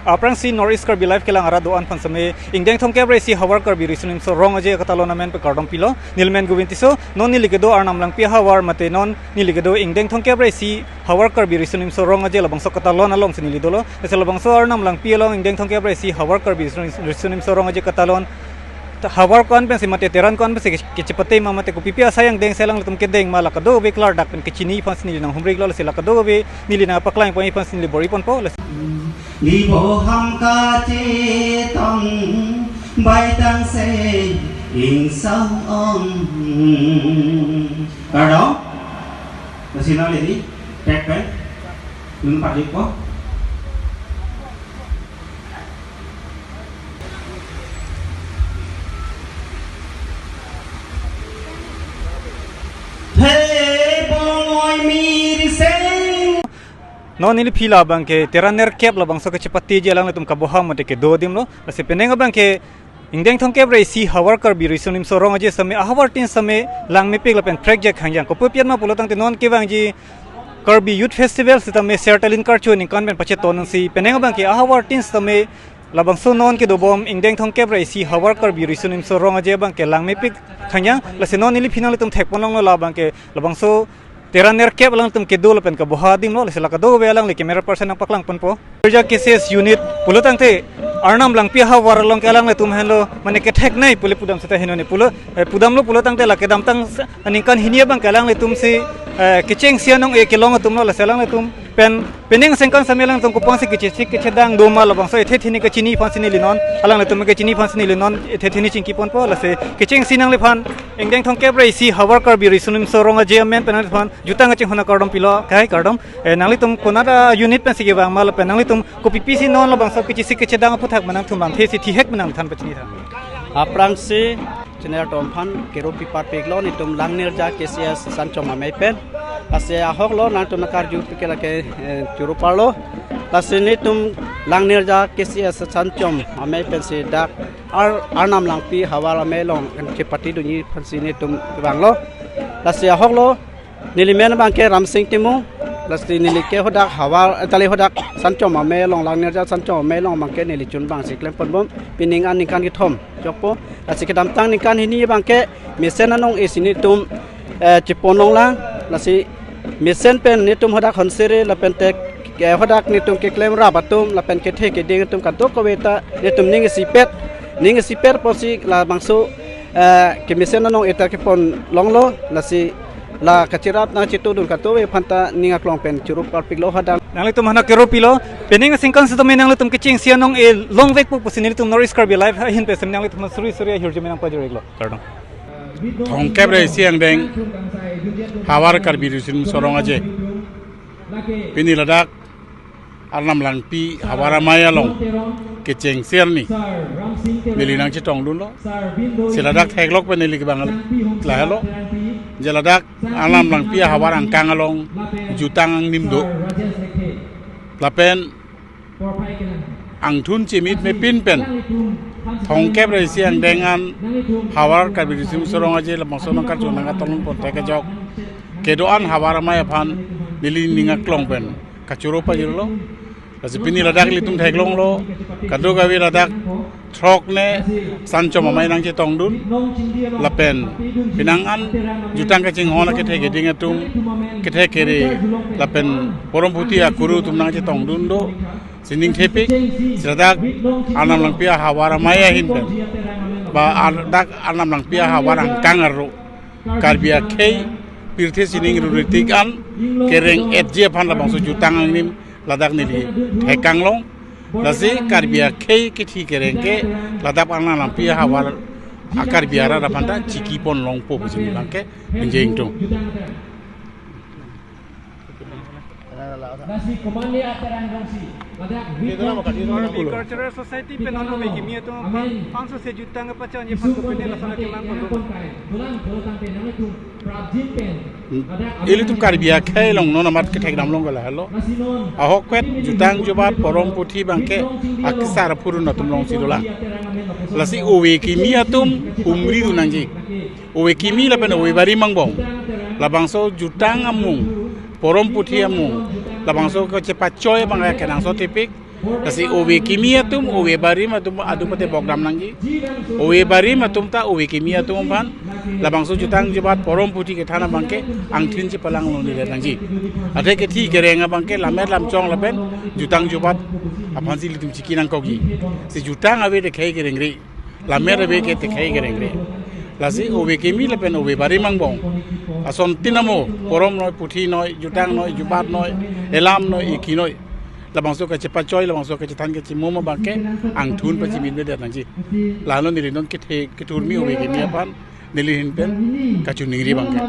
aprang si North Karbi live kelang ara doan pan same ingdeng thong kebre si hawar karbi risunim so rong aje katalona men pe kardom pilo nilmen gubintiso non niligedo arnam lang pi hawar mate non niligedo ingdeng thong kebre si hawar karbi risunim so rong aje labang so katalona long sinilidolo ese labang so arnam lang pi long ingdeng thong kebre si hawar karbi risunim so rong aje katalon hawar kon pen si mate teran kon pen ke cepete ma mate ko pipia sayang deng selang tum ke deng mala kado be klar dak pen ke chini fans ni nang humrik lo sila kado be nili na paklang poi fans ni bori pon po li bo ham ka che tong bai tang se ing sao om đó là xin nói đi đẹp đấy đừng phải đi quá no nili phila bang ke teraner kep la bang so ke chapati je lang tum kaboha mate ke do dim lo ase peneng bang ke ingdeng thong kep re si hawar kar bi risunim so rong je same ahawar tin same lang me pek la pen trek je khangjang ko pian ma pulotang te non ke bang ji karbi youth festival sitame sertalin karchu ning kan ben pache ton si peneng bang ke ahawar tin same labang so non ke dobom ingdeng thong kep re si hawar kar bi risunim so rong je bang ke lang me pek khangjang la se non nili final tum thek ponong la bang ke labang so teraner kep lang tum ke dol pen ka bohadim lo sila ka do be lang le camera person ang paklang pon po kerja cases unit pulutang te arnam lang pi hawar long ke lang le tum hello mane ke thek nai pule pudam seta hino ne pulo pudam lo pulutang te la ke dam tang aning kan hinia bang ka lang le tum si kecheng sianong e ke long tum lo la selang le tum pen pening sengkan samelang tum kupang si ke dang do ma labang so ethe thini ke chini phans ni linon alang le tum ke chini phans ni linon ethe thini chingki pon po la se kecheng sinang le phan engdeng thong ke bre si hawar kar bi risunim so ronga je men pen phan jutang aching hona kardom pilo kai kardom nangli tum konada unit pen sige bang mal pen nangli tum ko pipisi non labang so ke che dang puthak manang thum bang the si thi hek manang than pachini tha aprang si chiner tom phan kero pipar peklo ni tum langnir ja kcs sanchom amai pen ase ahok lo nang tum nakar ju pikela ke churu parlo ase ni tum langnir ja kcs sanchom amai pen si dak arnam lang pi hawar amai long ke pati du ni phan si ni tum bang lo ase ahok lo nilimen bang ke ram sing timu lasti nili ke hodak hawar tali hodak sanchom amai long langnir ja sanchom amai long bang ke nili chun bang si klem pon bom pining an ni kan ki thom jokpo ase ke dam tang ni kan hini bang ke mesen anong esini tum chiponong lang lasi mesen pen ni tum hodak honsere la pen tek ke hodak ni tum ke klem ra batum la pen ke the ke ding tum kan to ko weta ni tum ning sipet posi la bangso ke mesen anong eta ke pon longlo lasi la kacirat na citu dun ka to we phanta ninga klong pen churup karpik lo hodak nangli tum hana kero pilo pening singkan sitam nangli tum kecheng sianong e long vek pu pusinili tum North Karbi live hin pe sem nangli tum suri hirje menang pa direk lo kardong thong kep re siang deng hawar karbi risin sorong aje pini ladak arnam lang pi hawara maya long kecheng sian ni milinang chitong dun lo siladak theklok pe nili ke bangal la lo jaladak arnam lang pi hawar angkang along jutang nimdo lapen angthun chimit me pin pen thong kep re siang dengan hawar karbi risim sorong aje la mosonong kar chunanga tolong pon teke jok kedoan hawar maya phan nili ninga klong pen kachuro pa jirlo Pini ladak litung theklong lo kado gawi ladak throk ne sancho mamai nang che tong dun lapen pinangan jutang ka ching hona ke the ke ding atum ke the kere lapen porom puti akuru tum nang che tong dun do sining thepik ladak anam lang pia hawara maya hin pen ba ladak anam lang pia hawara kangaru karbia khei pirthe sining rutik an kereng etje phan la bangso jutang ang nim ladak nili hekang long lasi karbia khei ke thi kereng ke ladak anna lampia hawar akar biara rapanda chiki pon long po bujini bangke enjing tung nasi komande ateran gongsi ladak cultural society pe nono me kimia to 500 se juta nga pacha nye phan ko pene la sana ke mang ko bulan bulan pe nang tu prabjin pen ili tum karbia khei long no namat ke thek dam long gala hello ahok kwet jutang jobat porom puthi bangke akisar puru na tum long sidola lasi owe kimia tum umri du nangji owe kimi la pen owe bari mangbong la bangso jutang amung porom puthi amung labang so ko cepat coy bang kenang so tipik kasi owe kimia tum owe bari matum adu pate program nangji owe bari matum ta owe kimia tum pan labang so jutang jubat porom puti ke thana bangke angthin ci palang lo ni nangji ade ke thi kerenga bangke lamer lam chong lapen jutang jubat apan si litum ciki nang kogi si jutang awe de khai kerengri lamer awe ke te khai kerengri lasi owe kimi lapen owe bari mangbong ason tinamo porom noi puthi noi jutang noi jubat noi elam noi iki noi labang so ka cepat coy labang so ka cetan ke cimoma bangke ang thun pa cimin de nangji lalo ni non ke the ke turmi owe kimi apan nilihin pen ka chuningri bangke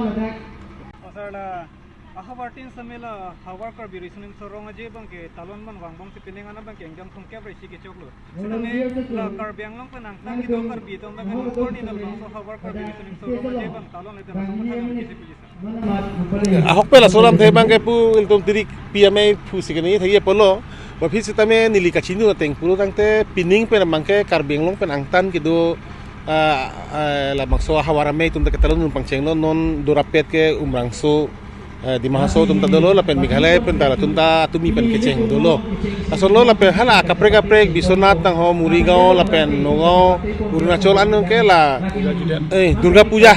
Pasal ahawartin samela hawarkar birisun sorong aje bangke talon man wangbong si pinengana bangke engjam thongke bresi ke choklo sedame la karbyang long panang tang ki dokar bi tong bang coordinal bangso hawarkar birisun sorong aje bang talon le tan samuthan ke pijisa ahok pela solam the bangke pu iltom tirik PMA pu sikani thaiye polo ba phi sitame nili kachinu teng pulu tangte pining pe bangke karbyang long pen angtan ki do la bangso hawarame tum te talon nung pangcheng non durapet ke umrangso di mahaso tum ta dolo la pen mighale pen tala tum ta tumi pen kecheng dolo ason lo la pen hala kapre bisonat nang ho murigao la pen nongo urunachol anu ke la durga puja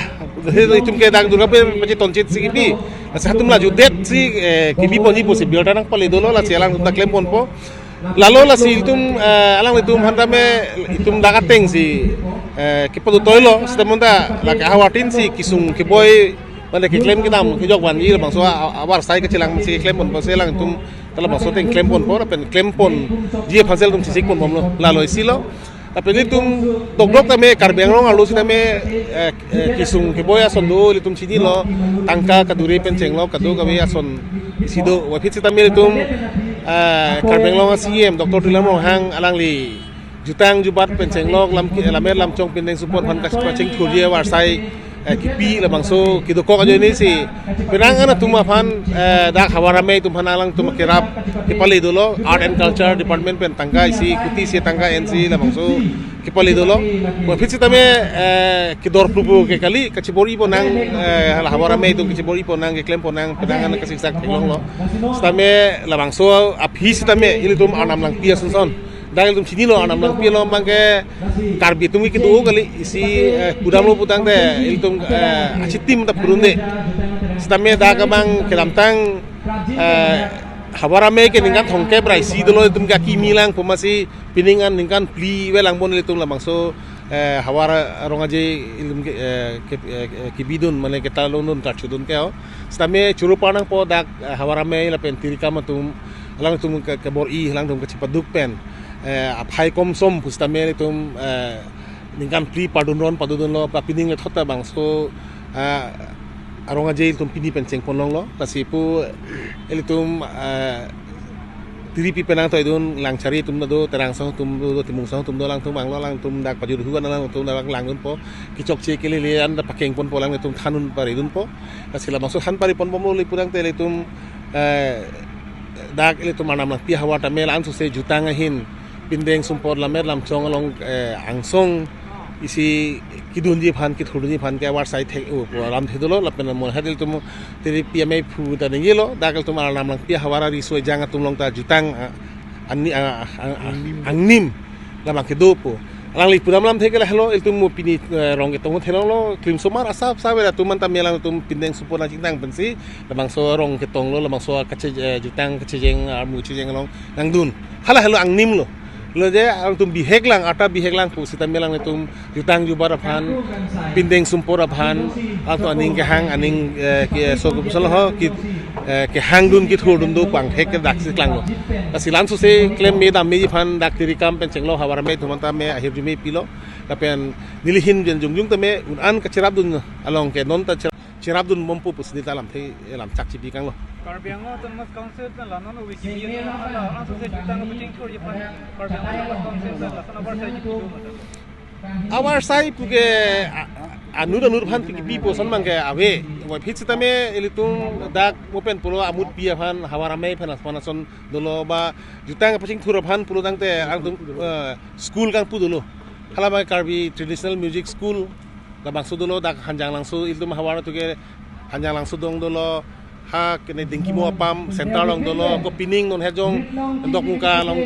tum ke dang durga puja pachi tonchit sikipi asa tum la judet si kibi poni possible ta nang pale dolo la selang tum ta klem pon po lalo la si tum alang tum handame tum dagateng si kipo toilo setemonda la kahawatin si kisung kiboy pada klaim kita ke jok wan yi bang so awar sai ke cilang si klaim pon selang tum tala bang so teng klaim pon po pen klaim pon ji pansel tum sisik pon bom lo lalo isilo tapi ni tum tokdok tame karbyang long alu sitame kisung ke boya sondo litum sini lo tangka kaduri penceng lo kadu kawe ason sido wa phit sitame litum karbyang long CM Dr. Tilam hang alang li jutang jubat penceng lo lamer lam chong pendeng support pan kas pacing thurje war sai kipi la bangso kidoko ajo ini si penangan tuma pan dak hawarame tum panalang tum kirap kipali dolo art and culture department pen tangga isi kuti si tangga NC la bangso kipali dolo wa phit tame kidor prubu ke kali kachibori ponang la hawarame tum kachibori ponang ke klem ponang penangan kasiksak kelong lo stame la bangso aphi tame ilitum anam lang pia sonson dahil tum sini lo anam lang pia lo bangke karbi tum kitu kali isi kudam lo putang te iltum acitim ta purunde stame da kabang kelamtang hawarame ke ningkan thongke brai si dolo tum ka kimilang pemasi piningan ningkan pli welang bon iltum la bangso hawara rongaje ilum ke bidun mane ke talonun ta chudun ke stame churupanang po dak hawarame la pen tirika matum lang tum ke bor I lang tum ke cipaduk pen aphai kom som pustame tum ningkan pli padunron padudun lo papining le thota bangso aronga jail tum pini penceng ponlong lo tasipu elitum tiripi penang to idun lang cari tum do terang song tum do timung song tum do lang tum bang lo lang tum dak pajur huan lang tum dak lang dun po kicok ce kelilian da pakeng pon polang tum thanun pari dun po kasila bangso han pari pon pom lo purang tele tum dak elitum manam pi hawa ta mel an su se jutang hin pindeng sumpor lamer lam chong along angsong isi kidunji phan ki thurji phan ke war sai the ram thedolo lapen mon hadil tum teri PMA fu da ngelo dakal tum nam lang pi hawara ri so jang tum long ta jutang anni angnim lamang kedopo alang li puram lam thekela hello il tum pini rong ke tong thelo lo klim somar asap sabe la tum tam melang tum pindeng supor na jingtang pensi lamang so rong ke tong lo lamang so kache jutang kache jeng mu cheng long nang dun hala hello angnim lo lo je ang tum bihek lang ata bihek lang pu sita melang tum jutang jubar aphan pindeng sumpor aphan ato aning ke hang aning ke so kusal ho ki ke hang dun ki thur dun do pang hek ke dak siklang lo asilan su se klem me dam me phan dak tiri kam pen chenglo hawar me thumanta me ahir jumi pilo tapen nilihin jen jungjung tame un an ka chirap dun along ke non ta chirap dun mompu pus ni talam the lam chak chipi kang lo karbyang lo tan mas council tan lanon wiki ni ala aso se jutang puting thur je pan karbyang lo council tan la sana bar sai ji awar sai puge anur phan pi posan mangke awe wa phit tame elitum dak open pulo amut pi phan hawarame phan panason dolo ba jutang puting thur phan pulo dangte angtum school kang pu dolo halama karbi traditional music school labang sudolo dak hanjang langsu iltum hawara tuge hanjang langsu dong dolo ha kene dingki mo pam center long dolo ko pining non hejong dok muka long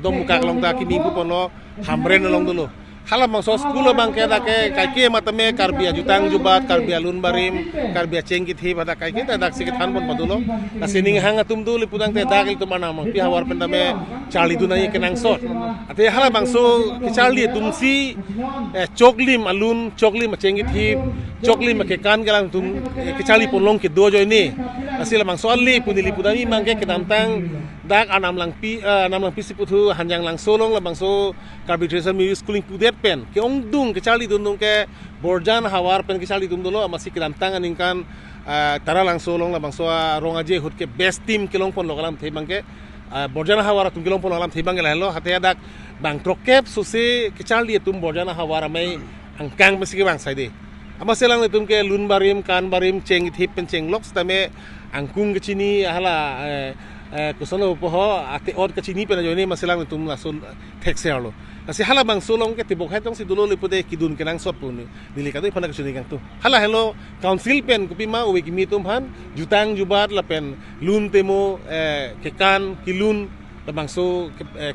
dom muka long ta kimi pu pono hamren long dolo hala mangso school bang ke da ke kai ke matame karbia jutang jubat karbia lun barim karbia cengkit hi bada kai ke ta dak sikit han pon padulo asining hanga tum dul pudang te dagil tu mana mang pi hawar pendame charli tu nai kenang sot ate hala bangso ke charli tumsi choklim alun choklim cengkit hi choklim ke kan galang tum ke charli pon long ke do joy ni asila bangso ali punili pudani mang ke kenantang dak anam lang pi siputu hanjang lang solong la bangso arbitration mi schooling pudet pen ke ong dung ke chali dun ke borjan hawar pen ke chali dun dolo masih kenantang aningkan tara lang solong la bangso ronga je hut ke best team kelong pon lokalam thei bangke borjana hawara tum kelong pon lokalam thei bangke lahlo hate dak bang trokep susi ke chali tum borjana hawara mai angkang masih ke bang saide ama selang tum ke lun barim kan barim ceng thip pen ceng lok stame angkung ke chini hala kusono poho ate od ke chini pen jone maselang tum lasul texerlo asi hala bang solong ke tibok hetong si dulo lipude kidun kenang sot pun dili kadoi phana kesuni kang tu hala hello council pen kupi ma uwe kimi tum han jutang jubat la pen lun temo ke kan kilun la bang so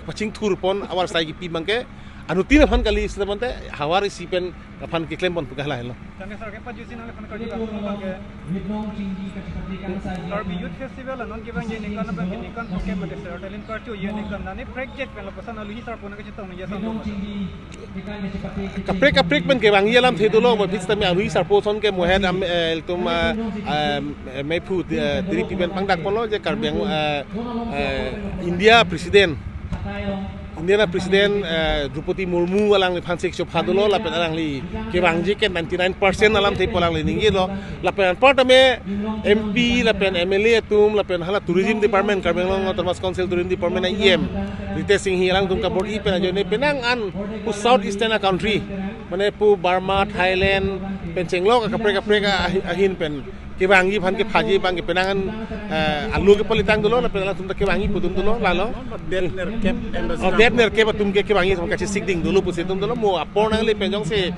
paching thur pon awar sai ki pi bangke anu tin phan kali setamante hawar si pen phan ke klem pon pugala hello Kami sar ke pa jusin ang kan karju kan ke Karbi Youth Festival anon ke bang ye kan bang ni kan ke mate sar talent kartu ye ni kan nani project pen la pasan alu hi sar pon ke chitong ni yasa kaprik pen ke bang yelam the dolo bo pis tami alu sar poson ke mohed am tum mai pu diri pi pen pangdak pon lo je karbeng India presiden Drupadi Murmu alang li phansik shop hadulo la pen alang li ke bangji ke 99% alam thei polang li ningi lo la pen partame MP la pen MLA tum la pen hala tourism department Karbenglong Autonomous Council tourism department IM Rite Singh hi alang tum ka board I pen ajone penang an pu south eastern country mane pu Burma Thailand pen chenglok ka preka ahin pen ke bangi phan ke phaji bang ke penangan alu ke politang dulu la penang tum ke bangi pudum dulu lalo Debner ke batum ke bangi tum ka sikding dulu pusitum dulu mo apor nang le penjong se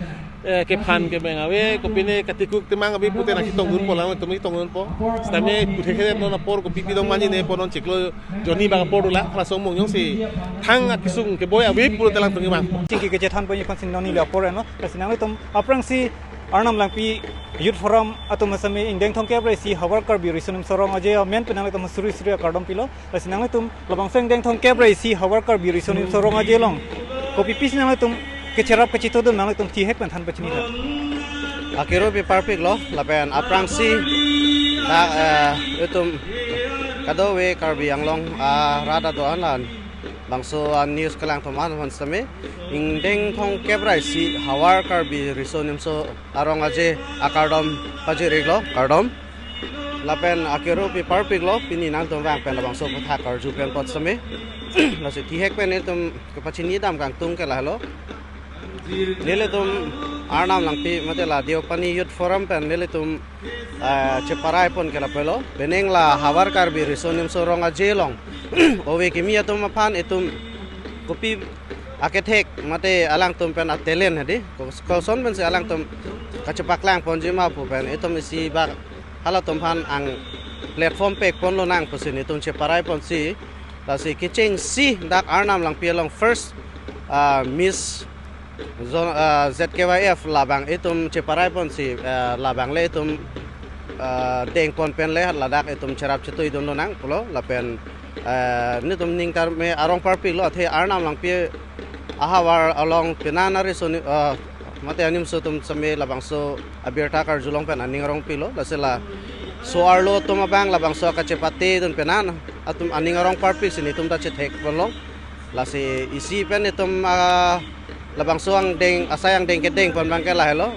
ke phan ke bengawe ko pine katikuk temang abi pute na kitong dun polang tum kitong dun po stame puthe ke no na por ko pipi dong mani ne ponon chiklo joni bang por dula la song mong yong se thang kisung ke boy abi pur telang tung bang Cingki ke jethan pon kon sin noni le apor no kasinang tum aprang si Arnam Langpi Youth Forum atau masami indeng thong kebre si hawar kar bi risunum sorong aje men penang tum suri kardom pilo kasinang tum labang seng deng thong kebre si hawar kar bi risunum sorong aje long kopi pis nang tum kecerap kecito dum nang tum tihek pen than pachni da Akiro pi perfect lo lapen aprang si da itum kadowe karbi yang long rada doan lan bangso news kalang thoman hon same indeng thong kebrai si hawar karbi risonim so arong aje akardom paje reglo kardom lapen akiro pi perfect lo pini nang tom wang pen bangso patha karju pen pot same la se tihek pen etum kapachini dam kang tung ke la lo nile tum arnam langpi mate la diopani youth forum pen nile tum cheparai pon ke la pelo beneng la hawar karbi risonim so ronga jelong owe kimi atum aphan etum kopi aketek mate alang tum pen atelen hadi ko son pen se alang tum kacepak lang pon jima pu pen etum isi bak hala tum phan ang platform pek pon lo nang posin etum cheparai pon si la si kicheng si dak arnam langpi long first miss ZKYF labang itum ceparai pon si labang le itum deng pon pen le ladak itum cerap cetui dum nang pulo lapen ni tum ning tar me arong parpi lo the arnam lang pi ahawar along penana resoni mate anim so tum same labang so abirta kar julong pen aning arong pilo lasela so arlo tum abang labang so ka cepati dun penana atum aning arong parpi sini tum ta cetek bolong lasi isi pen itum labang suang deng asayang deng kedeng pon bang kela hello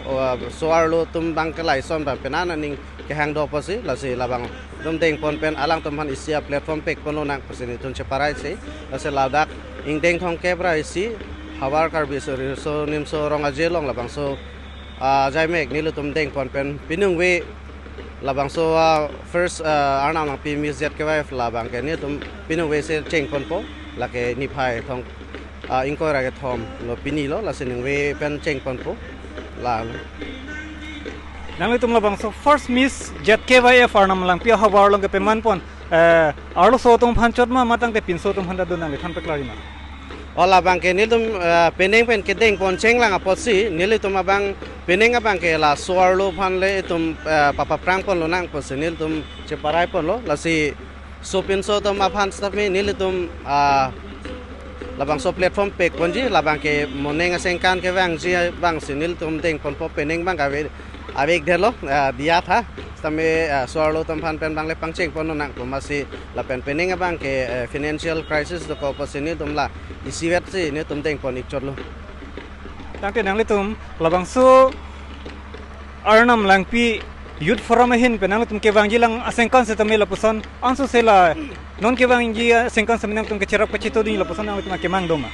soar lo tum bang kela ison bang penana ning ke hang do posi lasi labang tum deng pon pen alang tum han isia platform pek pon lo nang posini tun cheparai se lasi ladak ing deng thong kebra isi hawar karbi so nim so rong ajelong labang so jai mek nilu tum deng pon pen pinung we labang so first arnam lang pi mizet kewai labang ke ni tum pinung we se cheng pon po lake ni phai thong ingko ra ke thom lo pini lo la sening we pen cheng pon po la nang le tum labang so first miss jet KYF arnam lang pia hawar long ke peman pon arlo so tum phan chot ma matang te pin so tum handa dun nang le than peklari na ola bang ke nil tum peneng pen ke deng pon cheng lang aposi nil tum abang peneng abang ke la suar lo phan le tum papa prang pon lo nang pos nil tum cheparai pon lo la si so pin so tum aphan staf me nil tum labang so platform pek ponji labang ke moneng aseng kan ke bang sinil tum deng pon pop peneng bang avek dhelo dia tha tame suarlo tam phan pen bang le pangcheng pon nang ko masi la pen peneng bang ke financial crisis do ko pasini tum la isiwet si ne tum deng pon ik chotlo tang te nang le tum labang so arnam lang pi youth forum hin penang tum ke bang jilang aseng kan se tamela puson anso se la non ke bang ji aseng kan seminang tum ke cerap ke chito din la puson nang tum ke mang doma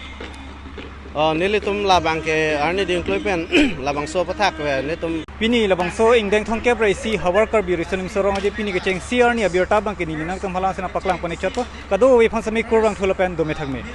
nili tum labang ke arni din kloi pen labang so pathak ne tum pini labang so ingdeng thong ke brai si hawar kar bi risonim sorong je pini ke cheng siar ni abir ta bang ke ni nang tum hala sena paklang pone chato kado we phang sami kurang thula pen dome thakme